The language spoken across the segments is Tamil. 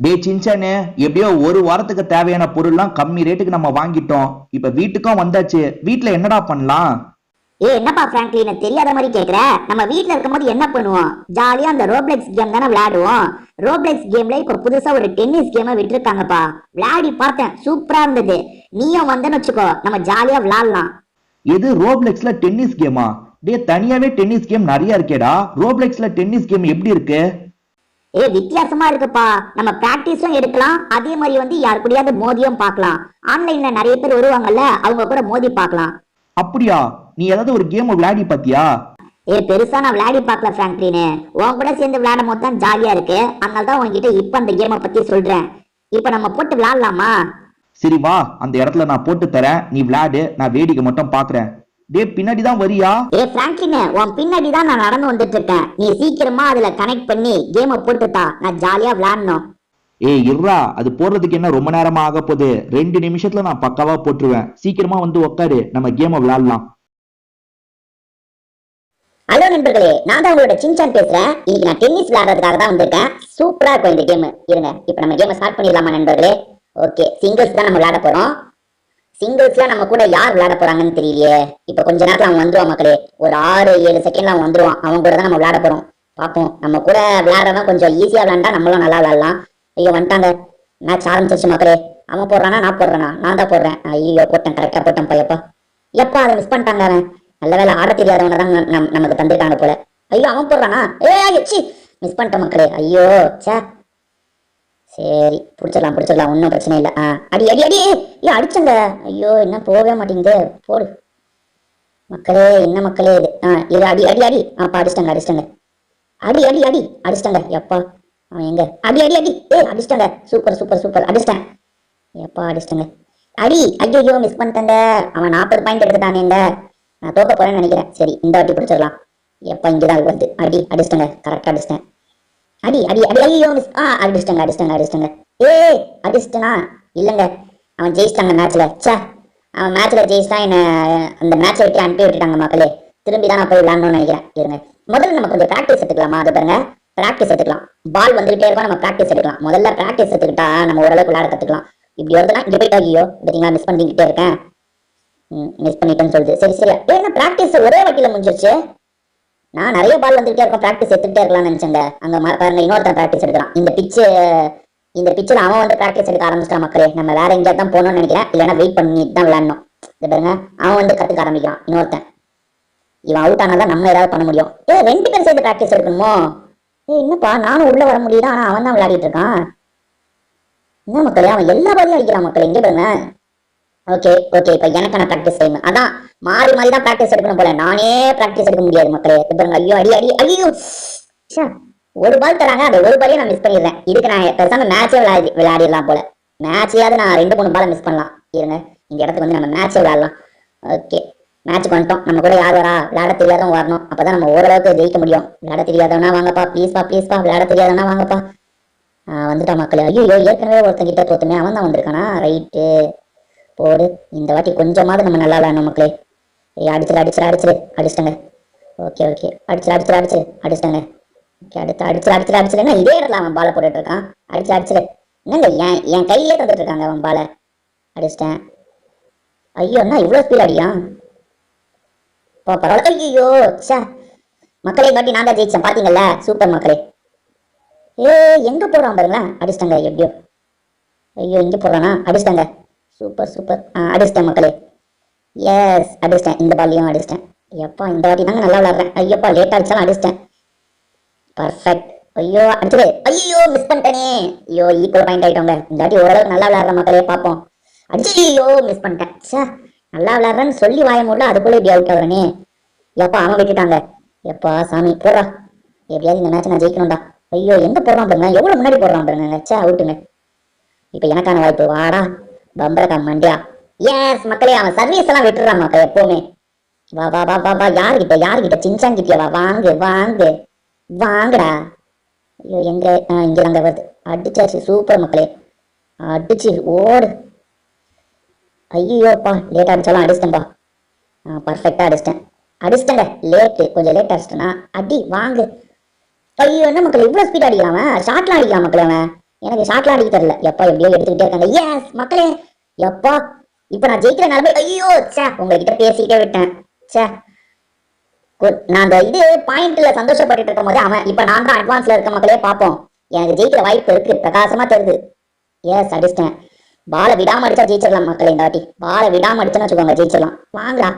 டே சின்சானு, எப்படியோ ஒரு வாரத்துக்கு தேவையான பொருள்லாம் கம்மி ரேட்டுக்கு நம்ம வாங்கிட்டோம். இப்ப வீட்டுக்கும் வந்தாச்சு. வீட்ல என்னடா பண்ணலாம்? என்னப்பா பிராங்க்லின் தெரியாத மாதிரி கேக்குற? நம்ம வீட்ல இருக்கும்போது என்ன பண்ணுவோம்? ஜாலியா அந்த ரோப்ளெக்ஸ் கேம் தானே விளையாடுவோம். ரோப்ளெக்ஸ் கேம்ல இப்ப புதுசா ஒரு டென்னிஸ் கேம் விட்டுருக்காங்கப்பா. விளையாடி பார்த்தேன், சூப்பரா இருந்தது. நீயும் வந்தேன்னு வச்சுக்கோ, நம்ம ஜாலியா விளையாடலாம். எது ரோப்ளெக்ஸ்ல டென்னிஸ் கேமா? டே தனியாவே டென்னிஸ் கேம் நிறைய இருக்கேடா. ரோப்ளெக்ஸ்ல டென்னிஸ் கேம் எப்படி இருக்கு? வித்தியாசமா இருக்குப்பா. நம்ம பிராக்டிஸும் எடுக்கலாம், அதே மாதிரி யாரு கூடயாவது மோதியும் பார்க்கலாம். ஆன்லைன்ல நிறைய பேர் வருவாங்கல்ல, அவங்க கூட மோதி பார்க்கலாம். அப்படியா? நீ ஏதாவது ஒரு கேம் விளையாடி பாத்தியா? பெருசா நான் விளையாடி பார்க்கல பிராங்க்லின். உன் கூட சேர்ந்து விளையாடும் போது தான் ஜாலியா இருக்கு. அதனால தான் உன்கிட்ட இப்ப அந்த கேமை பத்தி சொல்றேன். இப்ப நம்ம போட்டு விளையாடலாமா? சரி வா, அந்த இடத்துல நான் போட்டு தரேன், நீ விளையாடு, நான் வேடிக்கை மட்டும் பாக்குறேன். டே பின்னாடி தான் வரியா? பிராங்க்லின், உன் பின்னாடி தான் நான் நடந்து வந்துட்டு இருக்கேன். நீ சீக்கிரமா அதுல கனெக்ட் பண்ணி கேமை போட்டுட்டா நான் ஜாலியா விளையாடணும். இருடா, அது போடுறதுக்கு என்ன ரொம்ப நேரமா ஆக போகுது? 2 நிமிஷத்துல நான் பக்காவா போட்டுருவேன். சீக்கிரமா வந்து உட்காரு, நம்ம கேமை விளையாடலாம். ஹலோ நண்பர்களே, நான் தான் உங்களோட சின்சான் பேசுறேன். இன்னைக்கு நான் டென்னிஸ் விளையாடுறதுக்காக தான் வந்திருக்கேன். சூப்பரா இருக்கும் இந்த கேம். இருங்க, இப்ப நம்ம கேமை ஸ்டார்ட் பண்ணிடலாமா நண்பர்களே? ஓகே, சிங்கிள்ஸ் தான் நம்ம விளையாட போறோம். சிங்கிள்ஸ்ல நம்ம கூட யார் விளையாட போறாங்கன்னு தெரியலையே. இப்ப கொஞ்ச நேரத்துல அவன் வந்துருவான் மக்களே. ஒரு 6-7 செகண்ட்ல அவன் வந்துருவான். அவன் கூட தான் நம்ம விளையாட போறோம். பாப்போம், நம்ம கூட விளையாடுறவன் கொஞ்சம் ஈஸியா விளையாண்டா நம்மளும் நல்லா விளையாடலாம். ஐயோ வந்துட்டாங்க, மேட்ச் ஆரம்பிச்சிருச்சு மக்களே. அவன் போடுறானா நான் போடுறேனா? நான் தான் போடுறேன். ஐயோ போட்டேன், கரெக்டா போட்டேன் பையப்பா. எப்பா அதை மிஸ் பண்ணிட்டாங்க அவன். நல்ல வேலை, ஆட தெரியாதவனை தான் நமக்கு தந்திருக்காங்க போல. ஐயோ அவன் போடுறானா? மிஸ் பண்ணிட்டோம் மக்களே. ஐயோ சே, சரி பிடிச்சிடலாம், ஒன்றும் பிரச்சனை இல்லை. அடி அடி அடி, ஐயோ அடிச்சங்க. ஐயோ என்ன போகவே மாட்டேங்குது. போடு மக்களே, என்ன மக்களே இது? இது அடி அடி அடி. அடிச்சிட்டங்க. அடி அடி அடி அடிச்சிட்டங்க. எப்பா அவன் எங்க? அடி அடி அடி, அடிச்சிட்டங்க. சூப்பர் அடிச்சிட்டேன். எப்பா அடிச்சிட்டங்க. அடி ஐயோ மிஸ் பண்ணிட்டேங்க. அவன் 40 பாயிண்ட் எடுத்துட்டானேங்க. நான் தோக்க போறேன்னு நினைக்கிறேன். சரி இந்த வாட்டி பிடிச்சிடலாம். எப்பா இங்கதான் வருது. அடி அடிச்சிட்டங்க, கரெக்டா அடிச்சிட்டேன். அடி அடி அடி ஐயோ மிஸ். அடிச்சிட்டங்க. அடிச்சிட்டனா? இல்லைங்க, அவன் ஜெயிச்சிட்டாங்க மேட்ச்ல. சே, அவன் மேட்ச்ல ஜெயிச்சிட்டான். என்ன அந்த மேட்சை விட்டு அனுப்பி விட்டுட்டாங்க மக்களே. திரும்பி தான் நான் போய் விளையாடணும்னு நினைக்கிறேன். இருங்க, முதல்ல நம்ம கொஞ்சம் ப்ராக்டிஸ் எடுத்துக்கலாமா? அது பாருங்க, ப்ராக்டிஸ் எடுத்துக்கலாம். பால் வந்துகிட்டே இருக்கும், நம்ம ப்ராக்டிஸ் எடுக்கலாம். முதல்ல ப்ராக்டிஸ் எடுத்துக்கிட்டா நம்ம ஓரளவுக்கு விளையாட கத்துக்கலாம். இப்படி வருதுன்னா இங்க போயிட்டு ஐயோ பார்த்தீங்களா, மிஸ் பண்ணிக்கிட்டே இருக்கேன். மிஸ் பண்ணிட்டேன்னு சொல்லுது. சரி என்ன ப்ராக்டிஸ் ஒரே வட்டியில முடிஞ்சிருச்சு. நான் நிறைய பால் வந்துகிட்டே இருக்கும், ப்ராக்டிஸ் எடுத்துகிட்டே இருக்கலாம்னு நினைச்சேங்க. அங்க பாருங்க, இன்னொருத்தன் ப்ராக்டிஸ் எடுக்கிறான். இந்த பிச்சில் அவன் வந்து ப்ராக்டிஸ் எடுக்க ஆரம்பிச்சிட்டான் மக்களே. நம்ம வேற எங்கேயாவது தான் போகணும்னு நினைக்கிறேன், இல்லைன்னா வெயிட் பண்ணிட்டு தான் விளையாடணும். இது பாருங்க, அவன் வந்து கத்துக்க ஆரம்பிக்கிறான். இன்னொருத்தன் இவன் அவுட் ஆனாதான் நம்ம ஏதாவது பண்ண முடியும். 2 பேர் சேர்ந்து ப்ராக்டிஸ் எடுக்கணுமோ? என்னப்பா நானும் உள்ள வர முடியுதா, ஆனா அவன் தான் விளையாடிட்டு இருக்கான். என்ன மக்களே, அவன் எல்லா பாலையும் அடிக்கிறான் மக்களே. இங்கே பாருங்க. ஓகே இப்ப எனக்கான ப்ராக்டிஸ் டைம். அதான் மாறி தான் ப்ராக்டிஸ் எடுக்கணும் போல. நானே ப்ராக்டிஸ் எடுக்க முடியாது மக்களே. பாருங்க, ஐயோ அடி அடி ஐயோ. ஒரு பால் தராங்க, அந்த ஒரு பாலையும் நான் மிஸ் பண்ணிடுறேன். இதுக்கு நான் பெருசான மேட்சே விளையாடிடலாம் போல. மேட்சையாவது நான் 2-3 பாலை மிஸ் பண்ணலாம். இருங்க, இந்த இடத்துக்கு வந்து நம்ம மேட்சே விளையாடலாம். ஓகே, மேட்சுக்கு வந்துட்டோம். நம்ம கூட யார் வரா? விளையாட தெரியாதவங்க வரணும், அப்பதான் நம்ம ஓரளவுக்கு ஜெயிக்க முடியும். விளையாட தெரியாதவனா வாங்கப்பா, ப்ளீஸ்பா. விளையாட தெரியாதவனா வாங்கப்பா. வந்துட்டா மக்களே. ஐயோ ஏற்கனவே ஒருத்தங்கிட்ட தோத்துமே, அவன் தான் வந்திருக்கானா? ரைட்டு போடு. இந்த வாட்டி கொஞ்சமாவது நம்ம நல்லா விளையாடணும் மக்களே. அடிச்சிட்டங்க. ஓகே அடிச்சிட்டங்க. ஓகே அடிச்சிட்டேன்னா இதே இடத்துல அவன் பாலை போட்டுட்டு இருக்கான். அடிச்சிடு. என்னங்க என் கையிலே தந்துட்டு இருக்காங்க அவன் பாலை. அடிச்சிட்டேன். ஐயோ என்ன இவ்வளவு ஸ்பீட் அடியா? பரவாயில்ல. ஐயோ சே மக்களே, பாட்டி நான் தான் ஜெயிச்சேன் பாத்தீங்கல்ல. சூப்பர் மக்களே. எங்க போறான் பாருங்களேன். அடிச்சிட்டங்க எப்படியோ. ஐயோ இங்க போறானா? அடிச்சிட்டங்க. சூப்பர் அடிச்சிட்டேன் மக்களே. எஸ் அடிச்சிட்டேன். இந்த பால்லையும் அடிச்சிட்டேன். எப்பா இந்த வாட்டி தாங்க நல்லா விளையாடுறேன். ஐயோப்பா லேட் அடிச்சாலும் அடிச்சிட்டேன். பர்ஃபெக்ட். ஐயோ அடிச்சது. ஐயோ மிஸ் பண்ணிட்டேனே. ஐயோ ஈக்குவல் பாயிண்ட் ஆயிட்டோங்க. இந்த வாட்டி ஓரளவுக்கு நல்லா விளையாடுற மக்களே, பார்ப்போம். ஐயோ மிஸ் பண்ணிட்டேன். சே, நல்லா விளையாடுறேன்னு சொல்லி வாய முடியல, அதுக்குள்ள இப்படி அவுட் ஆகுறேனே. எப்பா அவன் விட்டுட்டாங்க. எப்பா சாமி போடுறா, எப்படியாவது இந்த மேட்ச் நான் ஜெயிக்கணும்டா. ஐயோ எங்க போடுறான் பாருங்க, எவ்வளவு முன்னாடி போடுறான் பாருங்க. சே அவுட்டுங்க. இப்ப எனக்கான வாய்ப்பு. வாடா பம்பரக்கா மண்டியா. எஸ் மக்களே, அவன் சர்வீஸ் எல்லாம் விட்டுறான் மக்கள் எப்பவுமே. வா யாருகிட்ட? சின்சான் கிட்டியா? வாங்குடா. ஐயோ எங்க? இங்கதாங்க வருது. அடிச்சாச்சு. சூப்பர் மக்களே, அடிச்சு ஓடு. ஐயோப்பா லேட் அடிச்சாலும் அடிச்சிட்டேன்பா. பர்ஃபெக்டா அடிச்சிட்டேங்க. கொஞ்சம் லேட் அடிச்சிட்டேனா? அடி வாங்கு. ஐயோ என்ன மக்கள் இவ்வளவு ஸ்பீட் அடிக்கலாம்? ஷார்ட்லாம் அடிக்கலாம் மக்கள். அவன் எனக்கு ஷாட்லாம் அடிக்க தெரியல. எப்பா எப்படியோ எடுத்துக்கிட்டே இருக்காங்க. எஸ் மக்களே, எப்பா இப்ப நான் ஜெயிக்கிற நிலைமை. ஐயோ சே, உங்ககிட்ட பேசிக்கிட்டே விட்டேன். சே, நான் அந்த இது பாயிண்ட்ல சந்தோஷப்பட்டுட்டு இருக்கும் போது அவன் இப்ப நான் தான் அட்வான்ஸ்ல இருக்க மக்களே. பார்ப்போம், எனக்கு ஜெயிக்கிற வாய்ப்பு இருக்கு, பிரகாசமா தெரியுது. எஸ் அடிச்சிட்டேன். பாலை விடாம அடிச்சா ஜெயிச்சிடலாம் மக்களே. இந்த வாட்டி பாலை விடாம அடிச்சேன்னு வச்சுக்கோங்க, ஜெயிச்சிடலாம். வாங்கடா,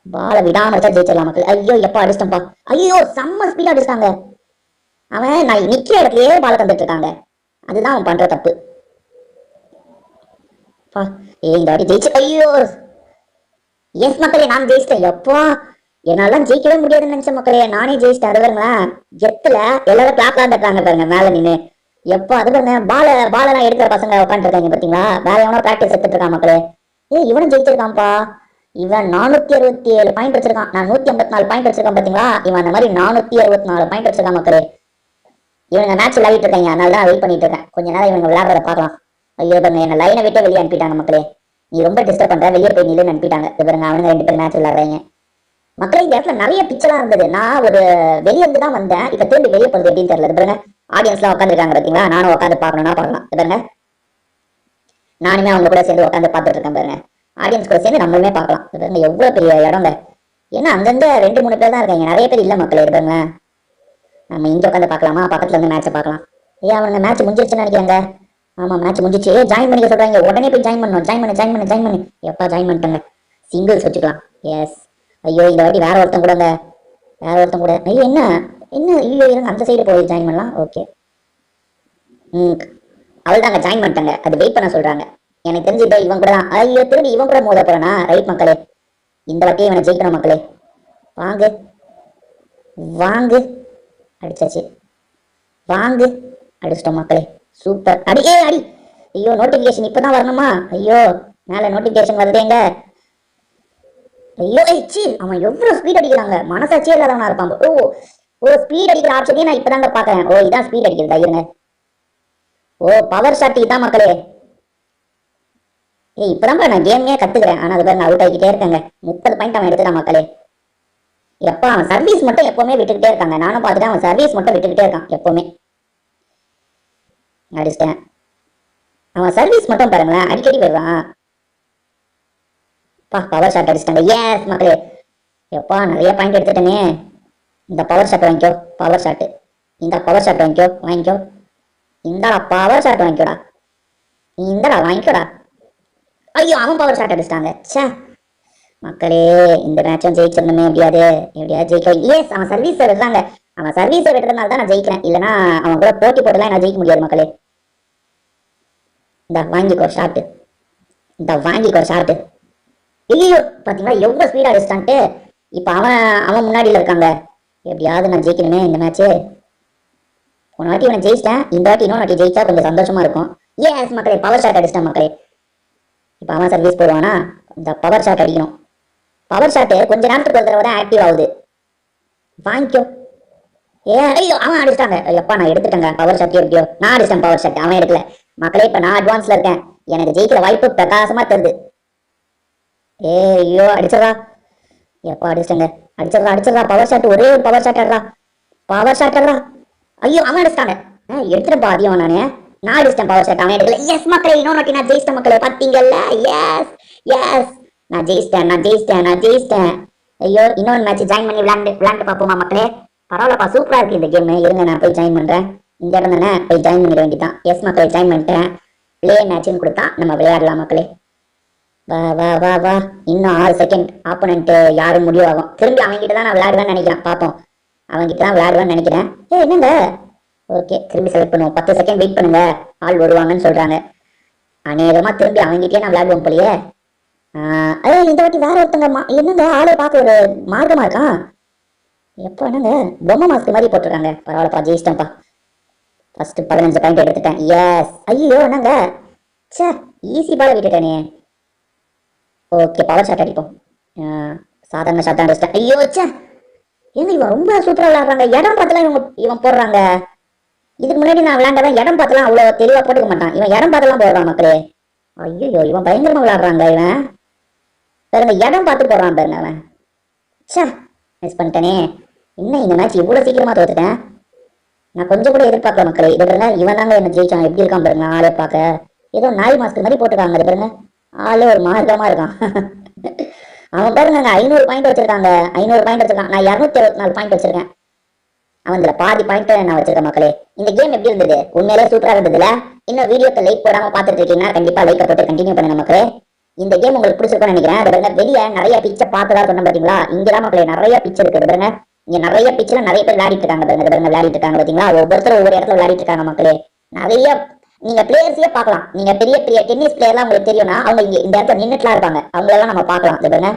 பாலை விடாம அடிச்சா ஜெயிச்சிடலாம் மக்கள். ஐயோ எப்பா அடிச்சிட்டேன்ப்பா. ஐயோ செம்ம ஸ்பீடா அடிச்சிட்டாங்க. அவன் நான் நிக்கிற இடத்துலயே பாலை தந்துட்டு இருக்காங்க. அதுதான் அவன் பண்ற தப்பு. இந்த வாட்டி ஜெயிச்சு. ஐயோ எஸ் மக்களே, நான் ஜெயிச்சிட்டேன். எப்போ என்னால ஜெயிக்கவே முடியாதுன்னு நினைச்ச மக்களே, நானே ஜெயிச்சிட்டேன். அது பாருங்களேன், ஜெத்துல எல்லாரும் கிளாப்லாம் தட்டுறாங்க பாருங்க மேல நின்று. எப்போ அது பாருங்க, பாலெல்லாம் எடுக்கிற பசங்க உட்காந்துருக்காங்க பாத்தீங்களா, வேற எவனோ பிராக்டிஸ் எடுத்துட்டு இருக்கான் மக்களே. இவனும் ஜெயிச்சிருக்கான்ப்பா. இவன் 467 பாயிண்ட் வச்சிருக்கான், நான் 154 பாயிண்ட் வச்சிருக்கான் பாத்தீங்களா. இவன் அந்த மாதிரி 464 பாயிண்ட் வச்சிருக்கான் மக்களே. இவங்க மேட்ச் விளையாடிட்டு இருக்காங்க, அதனால தான் வெயிட் பண்ணிட்டு இருக்கேன். கொஞ்ச நேரம் இவங்க விளையாடுறத பார்க்கலாம். ஐயோ பாருங்க, என்ன லைனை விட்டு வெளியே அனுப்பிட்டாங்க மக்களே. நீ ரொம்ப டிஸ்டர்ப் பண்ற, வெளியே போய் நில்லுன்னு அனுப்பிட்டாங்க. இது பாருங்க, அவனுங்க 2 பேர் மேட்ச் விளையாடுறாங்க மக்களே. இந்த இடத்துல நிறைய பிக்சரா இருந்தது. நான் ஒரு வெளியே இருந்து தான் வந்தேன், இப்ப திரும்பி வெளியே போறது எப்படின்னு தெரியல. இது பாருங்க, ஆடியன்ஸ்லாம் உட்காந்துருக்காங்க பாத்தீங்களா. நானும் உட்காந்து பார்க்கணும்னா பார்க்கலாம். இது பாருங்க, நானுமே அவங்க கூட சேர்ந்து உட்காந்து பார்த்துட்டு இருக்கேன் பாருங்க. ஆடியன்ஸ் கூட சேர்ந்து நம்மளுமே பார்க்கலாம். இது பாருங்க, எவ்வளவு பெரிய இடங்க. ஏன்னா அங்கங்க 2-3 பேர் தான் இருக்காங்க, நிறைய பேர் இல்ல மக்களே. இது பாருங்க, நம்ம இங்க உட்காந்து பார்க்கலாமா, பக்கத்துல இருந்து மேட்சை பார்க்கலாம். அவனுங்க மேட்ச் முடிஞ்சிருச்சுன்னு நினைக்கிறாங்க. ஆமா மேட்ச் முடிஞ்சிச்சு. ஜாயின் பண்ணிக்க சொல்றாங்க, உடனே போய் ஜாயின் பண்ணணும். ஜாயின் பண்ணு. எப்பா ஜாயின் பண்ணிட்டாங்க, சிங்கிள்ஸ் வச்சுக்கலாம். எஸ். ஐயோ இந்த வாட்டி வேற ஒருத்தன் கூட ஐயோ என்ன ஐயோ இருங்க, அந்த சைடு போய் ஜாயின் பண்ணலாம். ஓகே, அவள் தாங்க ஜாயின் பண்ணிட்டாங்க. அது வெயிட் பண்ண சொல்றாங்க. எனக்கு தெரிஞ்சு இவன் கூட தான். ஐயோ திரும்பி இவன் கூட மோத போறேனா. ரைட் மக்களே, இந்த வாட்டியே இவனை ஜெயிக்கணும் மக்களே. வாங்கு அடிச்சாச்சு. வாங்கு அடிச்சிட்டோம் மக்களே. சூப்பர். அடி ஐயோ நோட்டிபிகேஷன் இப்பதான் வரணுமா. ஐயோ மேல நோட்டிபிகேஷன் வருதேங்க. ஐயோ அவன் எவ்வளவு ஸ்பீட் அடிக்கிறாங்க, மனசாட்சியே இல்லாதவனா இருப்பான். ஓ ஸ்பீட் அடிக்கிற ஆப்ஷனே நான் இப்பதாங்க பாக்குறேன். ஓ இதான் ஸ்பீட் அடிக்கிறதா, இருங்க. ஓ பவர் ஷாட் இதான் மக்களே. இப்பதான் நான் கேமே கத்துக்கிறேன். ஆனா அது பாருங்க, அவுட் ஆகிக்கிட்டே இருக்காங்க. 30 பாயிண்ட் அவன் எடுத்துட்டான் மக்களே. எப்பா அவன் சர்வீஸ் மட்டும் எப்பவுமே விட்டுக்கிட்டே இருக்காங்க. நானும் பார்த்துட்டு அவன் சர்வீஸ் மட்டும் விட்டுக்கிட்டே இருக்கான் எப்பவுமே. அடிச்சிட்டேன். அவன் சர்வீஸ் மட்டும் பாருங்களேன், அடிக்கடி வருவான். பவர் ஷாட் அடிச்சிட்டாங்க. எஸ் மக்களே, எப்பா நிறைய பாயிண்ட் எடுத்துட்டேனே. இந்த பவர் ஷாட் வாங்கிக்கோ. பவர் ஷாட் இந்த பவர் ஷாட் வாங்கிக்கோ. இந்தாடா பவர் ஷாட் வாங்கிக்கோடா. இந்தாடா வாங்கிக்கோடா. ஐயோ அவன் பவர் ஷாட் அடிச்சிட்டாங்க. சே மக்களே, இந்த மேட்சும் ஜெயிச்சிடணுமே. எப்படியாவது ஜெயிக்க. எஸ் அவன் சர்வீஸை விடுறாங்க. அவன் சர்வீஸை விடுறதுனால தான் நான் ஜெயிக்கிறேன். இல்லைன்னா அவன் கூட போட்டி போட்டுலாம் நான் ஜெயிக்க முடியாது மக்களே. இந்த வாங்கிக்கோ ஷாட்டு. ஐயோ பாத்தீங்களா எவ்வளவு ஸ்பீடா அடிச்சிட்டான்ட்டு. இப்ப அவன் முன்னாடியில இருக்காங்க. எப்படியாவது நான் ஜெயிக்கணுமே இந்த மேட்ச். ஒரு வாட்டி இவனை ஜெயிச்சிட்டேன், இந்த வாட்டி இன்னொரு வாட்டி ஜெயிச்சா கொஞ்சம் சந்தோஷமா இருக்கும். எஸ் மக்களே, பவர் ஷாட் அடிச்சிட்டான் மக்களே. இப்ப அவன் சர்வீஸ் போடுவானா, இந்த பவர் ஷாட் அடிக்கணும். பவர் ஷாட் கொஞ்ச நேரத்துக்கு ஒரு தடவை தான் ஆக்டிவ் ஆகுது. வாங்கிக்கோ. ஐயோ அவன் அடிச்சிட்டாங்க. எப்பா நான் எடுத்துட்டேங்க பவர் ஷாட். எப்படியோ நான் அடிச்சிட்டேன் பவர் ஷாட், அவன் எடுக்கல மக்களே. இப்ப நான் அட்வான்ஸ்ல இருக்கேன், எனக்கு ஜெயிக்கிற வாய்ப்பு பிரகாசமா தருது. ஐயோ அடிச்சிடறா. எப்பா அடிச்சிடறா. பவர் ஷாட், ஒரே ஒரு பவர் ஷாட் ஆடுறா. ஐயோ அவன் அடிச்சிட்டாங்க. எடுத்துட்டேன் பாதியம் நான் அடிச்சிட்டேன் பவர் ஷாட், அவன் எடுக்கல. எஸ் மக்களே, இன்னொரு வாட்டி நான் ஜெயிச்சிட்டேன் மக்களே. பாத்தீங்கல்ல. எஸ் நான் ஜெயிச்சிட்டேன். ஐயோ இன்னொரு மேட்ச் ஜாயின் பண்ணி விளையாண்டு பார்ப்போமா மக்களே. பரவாயில்லப்பா, சூப்பரா இருக்கு இந்த கேம். இருங்க நான் போய் ஜாயின் பண்றேன். இந்த இடம் தானே, போய் ஜாயின் பண்ணிட வேண்டியதான். எஸ் மக்களே, ஜாயின் பண்ணிட்டேன். பிளே மேட்ச்னு கொடுத்தா நம்ம விளையாடலாம் மக்களே. வா இன்னும் 6 செகண்ட். ஆப்போனன்ட் யாரும் முடிவாகும். திரும்பி அவங்ககிட்ட தான் நான் விளையாடுவேன்னு நினைக்கிறேன். பார்ப்போம், அவங்ககிட்ட தான் விளையாடுவேன்னு நினைக்கிறேன். என்னங்க. ஓகே, திரும்பி செலக்ட் பண்ணுவோம். 10 செகண்ட் வெயிட் பண்ணுங்க, ஆள் வருவாங்கன்னு சொல்றாங்க. அநேகமா திரும்பி அவங்ககிட்டயே நான் விளையாடுவோம் போலியே. இந்த வாட்டி வேற ஒருத்தங்க என்னங்க ஆளை பார்க்க ஒரு மார்க்கமா இருக்கான். எப்போ என்னங்க பொம்மை மாஸ்க் மாதிரி போட்டிருக்காங்க. பரவாயில்லப்பா, ஜெயிச்சிட்டேன்ப்பா. ஃபர்ஸ்ட் 15 பாயிண்ட் எடுத்துட்டேன். எஸ். ஐயோ என்னங்க, சே ஈஸி பால விட்டுட்டேனே. ஓகே பவர் ஷாட் அடிப்போம். சாதாரண ஷாட் அடிச்சிட்டேன். ஐயோ சே, ஏங்க இவன் ரொம்ப சூப்பரா விளையாடுறாங்க. இடம் பார்த்தலாம் இவன் போடுறாங்க. இதுக்கு முன்னாடி நான் விளையாண்டவன் இடம் பார்த்தலாம் அவ்வளவு தெளிவா போட்டுக்க மாட்டான். இவன் இடம் பார்த்தலாம் போடுறான் மக்களே. ஐயோ இவன் பயங்கரமா விளையாடுறாங்க. இவன் பாருங்க, இடம் பார்த்து போடுறான் பாருங்க அவன். சே மிஸ் பண்ணிட்டேனே. இன்னும் இந்த மேட்ச் இவ்வளவு சீக்கிரமா தோத்துட்டேன். நான் கொஞ்சம் கூட எதிர்பார்க்கல மக்களே. இது பாருங்க, இவன் தாங்க என்ன ஜெயிச்சான். எப்படி இருக்கான் பாருங்க, ஆளே பார்க்க ஏதோ நாய் மாஸ்க் மாதிரி போட்டுருக்காங்க. இது பாருங்க, ஆளே ஒரு மார்க்கமா இருக்கான். அவன் பாருங்க, 500 பாயிண்ட் வச்சிருக்காங்க. 500 பாயிண்ட் வச்சிருக்கான். நான் 264 பாயிண்ட் வச்சிருக்கேன். அவன் இதுல பாதி பாயிண்ட் நான் வச்சிருக்கேன் மக்களே. இந்த கேம் எப்படி இருந்தது? உண்மையிலே சூப்பரா இருந்ததுல. இன்னும் வீடியோக்கு லைக் போடாம பாத்துட்டு இருக்கீங்கன்னா கண்டிப்பா லைக் போட்டு கண்டினியூ பண்ணுங்க மக்களே. இந்த கேம் உங்களுக்கு பிடிச்சிருக்கும்னு நினைக்கிறேன். அது பாருங்க, வெளியே நிறைய பிச்சை பார்த்ததா சொன்ன பாத்தீங்களா? இங்கதான் மக்களே நிறைய பிச்சை இருக்கு. பாருங்க, இங்க நிறைய பிச்சுல நிறைய பேர் விளையாடிட்டு இருக்காங்க. பாருங்க விளையாடிட்டு இருக்காங்க பாத்தீங்களா? ஒவ்வொருத்தரும் ஒவ்வொரு இடத்துல விளையாடிட்டு இருக்காங்க மக்களே. நிறைய நீங்க பிளேயர்ஸே பார்க்கலாம். நீங்க பெரிய பெரிய டென்னிஸ் பிளேயர்லாம் உங்களுக்கு தெரியும்னா அவங்க இங்க இந்த இடத்துல நின்னுட்டுலாம் இருப்பாங்க. அவங்களெல்லாம் நம்ம பார்க்கலாம். இது பாருங்க,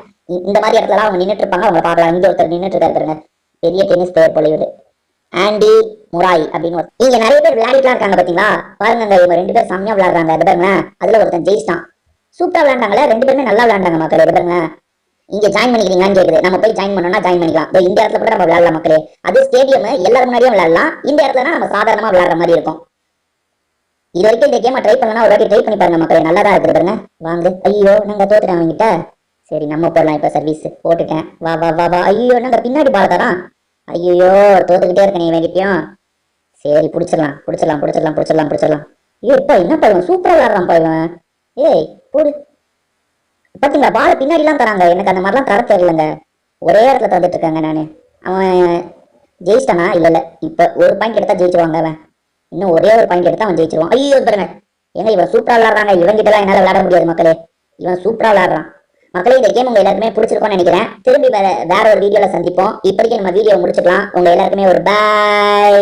இந்த மாதிரி இடத்துல அவங்க நின்னுட்டு இருப்பாங்க. அவங்க பார்க்கலாம். இங்க ஒருத்தர் நின்னுட்டு இருக்காரு பாருங்க, பெரிய டென்னிஸ் பிளேயர் போல இவரு, ஆண்டி முராய் அப்படின்னு. இங்க நிறைய பேர் விளையாடிட்டுலாம் இருக்காங்க பாத்தீங்களா? பாருங்க, இவங்க 2 பேர் செம்மையா விளையாடுறாங்க. அது பாருங்க, அதுல ஒருத்தன் ஜெயிச்சிட்டான். சூப்பரா விளையாண்டாங்களே, 2 பேருமே நல்லா விளையாண்டாங்க மக்களே. இது பாருங்க, இங்க ஜாயின் பண்ணிக்கிறீங்களான்னு கேக்குது. நம்ம போய் ஜாயின் பண்ணோம்னா ஜாயின் பண்ணிக்கலாம். இந்த இடத்துல கூட நம்ம விளையாடலாம் மக்களே. அது ஸ்டேடியம், எல்லாரும் முன்னாடியும் விளையாடலாம். இந்த இடத்துல நம்ம சாதாரணமா விளையாடுற மாதிரி இருக்கும். இது வரைக்கும் இந்த கேமை ட்ரை பண்ணலாம், ஒரு வாட்டி ட்ரை பண்ணி பாருங்க மக்களே. நல்லா தான் இருக்குது பாருங்க. வாங்க. ஐயோ நாங்க தோத்துட்டேன் அவங்கிட்ட. சரி நம்ம போடலாம். இப்ப சர்வீஸ் போட்டுட்டேன். வா வா வா வா. ஐயோ நாங்க பின்னாடி பாலத்தரான். ஐயோ தோத்துக்கிட்டே இருக்க நீ வேண்டியும். சரி பிடிச்சிடலாம் பிடிச்சிடலாம் பிடிச்சிடலாம் பிடிச்சிடலாம் பிடிச்சிடலாம். ஐயோ இப்ப என்ன பையன் சூப்பரா விளையாடுறான் பையன். ஏய் போடு. பாத்தீங்களா, பால பின்னாடி எல்லாம் தராங்க. எனக்கு அந்த மாதிரிலாம் தர தெரியலங்க. ஒரே இடத்துல தந்துட்டு இருக்காங்க. நானு அவன் ஜெயிச்சிட்டானா? இல்ல இல்ல, இப்ப ஒரு பாயிண்ட் எடுத்தா ஜெயிச்சிருவாங்க. அவன் இன்னும் ஒரே ஒரு பாயிண்ட் எடுத்தா அவன் ஜெயிச்சிருவான். ஐயோ பாருங்க, ஏங்க இவன் சூப்பரா விளையாடுறாங்க. இவன் கிட்ட எல்லாம் என்னால விளையாட முடியாது மக்களே. இவன் சூப்பரா விளையாடுறான் மக்களே. இந்த கேம் உங்க எல்லாருக்குமே பிடிச்சிருக்கும்னு நினைக்கிறேன். திரும்பி வேற ஒரு வீடியோல சந்திப்போம். இப்படிக்கு நம்ம வீடியோ முடிச்சுக்கலாம். உங்க எல்லாருக்குமே ஒரு பாய்.